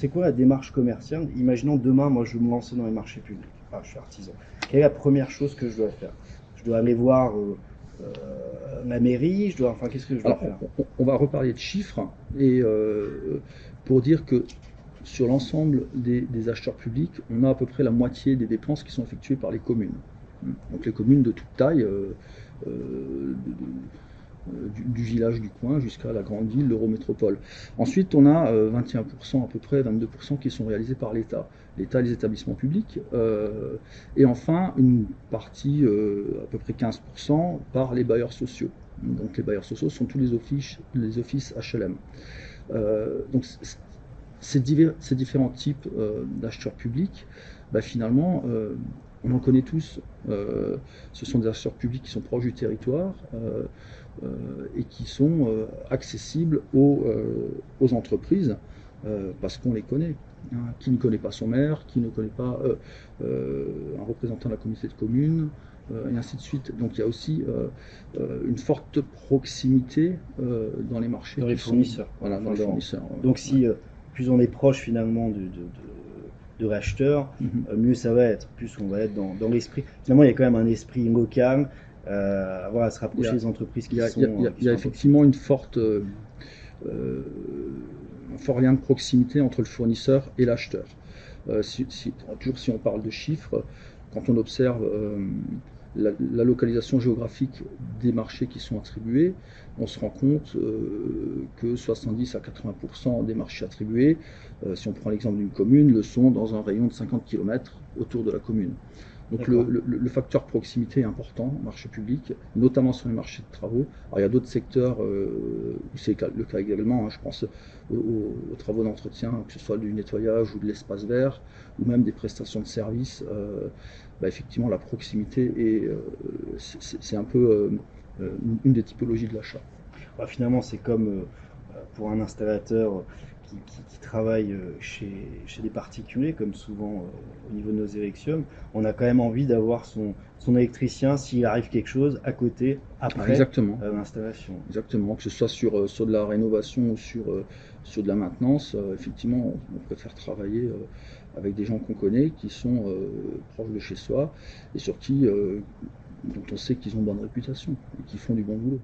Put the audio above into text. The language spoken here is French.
c'est quoi la démarche commerciale? Imaginons demain, moi, je veux me lancer dans les marchés publics. Ah, je suis artisan. Quelle est la première chose que je dois faire? Je dois aller voir la mairie, enfin, qu'est-ce que je dois Alors, faire? on va reparler de chiffres et pour dire que sur l'ensemble des acheteurs publics, on a à peu près la moitié des dépenses qui sont effectuées par les communes. Donc les communes de toute taille, du village du coin jusqu'à la grande ville, l'Eurométropole. Ensuite, on a 21% à peu près, 22% qui sont réalisés par l'État. L'État et les établissements publics. Et enfin, une partie, à peu près 15%, par les bailleurs sociaux. Donc les bailleurs sociaux sont tous les offices HLM. Donc ces différents types d'acheteurs publics, bah, finalement, on en connaît tous. Ce sont des acheteurs publics qui sont proches du territoire et qui sont accessibles aux entreprises parce qu'on les connaît. Hein. Qui ne connaît pas son maire, qui ne connaît pas un représentant de la communauté de communes, et ainsi de suite. Donc il y a aussi une forte proximité dans les marchés. Dans les fournisseurs. Voilà, dans les fournisseurs. Donc si plus on est proche finalement de l'acheteur, mieux ça va être. Plus on va être dans l'esprit. Finalement, il y a quand même un esprit local. Voilà, se rapprocher des entreprises qui sont. Il y a effectivement un fort lien de proximité entre le fournisseur et l'acheteur. Toujours si on parle de chiffres, quand on observe la localisation géographique des marchés qui sont attribués, on se rend compte que 70 à 80% des marchés attribués, si on prend l'exemple d'une commune, le sont dans un rayon de 50 km autour de la commune. Donc le facteur proximité est important en marché public, notamment sur les marchés de travaux. Alors il y a d'autres secteurs où c'est le cas également, hein, je pense aux travaux d'entretien, que ce soit du nettoyage ou de l'espace vert, ou même des prestations de services. Bah, effectivement la proximité c'est un peu une des typologies de l'achat. Bah, finalement c'est comme pour un installateur qui travaille chez des particuliers, comme souvent au niveau de nos élections, on a quand même envie d'avoir son électricien s'il arrive quelque chose à côté, après l'installation. Exactement, que ce soit sur de la rénovation ou sur de la maintenance, effectivement, on préfère travailler avec des gens qu'on connaît, qui sont proches de chez soi, et sur qui dont on sait qu'ils ont bonne réputation et qui font du bon boulot.